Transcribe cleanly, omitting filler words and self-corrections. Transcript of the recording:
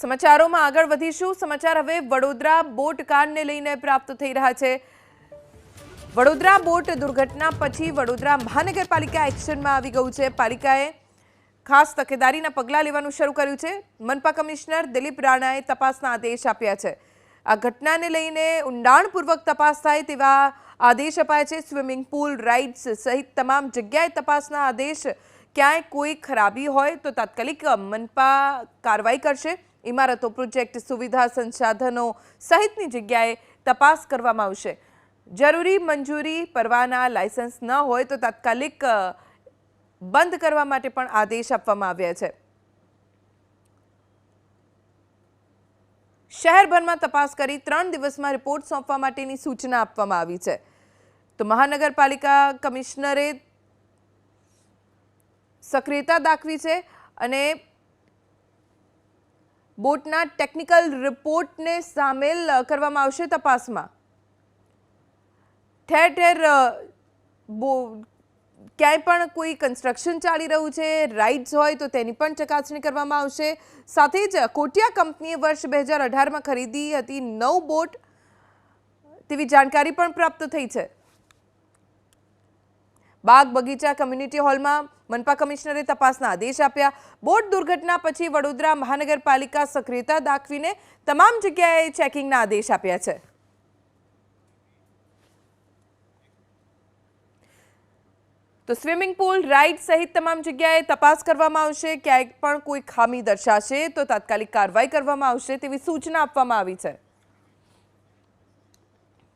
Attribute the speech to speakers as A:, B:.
A: સમાચારોમાં આગળ વધીશું। સમાચાર હવે વડોદરા બોટ કાંડને લઈને પ્રાપ્ત થઈ રહ્યા છે। વડોદરા બોટ દુર્ઘટના પછી વડોદરા મહાનગરપાલિકા એક્શનમાં આવી ગયું છે। પાલિકાએ ખાસ તકેદારીના પગલાં લેવાનું શરૂ કર્યું છે। મનપા કમિશનર દિલીપ રાણાએ તપાસના આદેશ આપ્યા છે। આ ઘટનાને લઈને ઊંડાણપૂર્વક તપાસ થાય તેવા આદેશ અપાયા છે। સ્વિમિંગ પુલ, રાઇડ્સ સહિત તમામ જગ્યાએ તપાસના આદેશ। ક્યાંય કોઈ ખરાબી હોય તો તાત્કાલિક મનપા કાર્યવાહી કરશે। ઇમારતો, પ્રોજેક્ટ, સુવિધા, સંસાધનો સહિતની જગ્યાએ તપાસ કરવામાં આવશે। જરૂરી મંજૂરી, પરવાના, લાયસન્સ ન હોય તો તાત્કાલિક બંધ કરવા માટે પણ આદેશ આપવામાં આવ્યા છે। શહેરભરમાં તપાસ કરી 3 દિવસમાં રિપોર્ટ સોંપવા માટેની સૂચના આપવામાં આવી છે। તો મહાનગરપાલિકા કમિશનરે સક્રિયતા દાખવી છે અને બોટના ટેકનિકલ રિપોર્ટને સામેલ કરવામાં આવશે તપાસમાં। ઠેર ઠેર ક્યાંય પણ કોઈ કન્સ્ટ્રક્શન ચાલી રહ્યું છે, રાઇડ્સ હોય તો તેની પણ ચકાસણી કરવામાં આવશે। સાથે જ કોટિયા કંપનીએ વર્ષ 2018માં ખરીદી હતી 9 બોટ તેવી જાણકારી પણ પ્રાપ્ત થઈ છે। બાગ બગીચા કમ્યુનિટી હોલમાં મનપા કમિશનરે તપાસના આદેશ આપ્યા। બોટ દુર્ઘટના પછી વડોદરા મહાનગરપાલિકા સક્રિયતા દાખવીને તમામ જગ્યાએ ચેકિંગના આદેશ આપ્યા છે। તો સ્વિમિંગ પુલ, રાઇડ સહિત તમામ જગ્યાએ તપાસ કરવામાં આવશે। ક્યાંય પણ કોઈ ખામી દર્શાશે તો તાત્કાલિક કાર્યવાહી કરવામાં આવશે તેવી સૂચના આપવામાં આવી છે।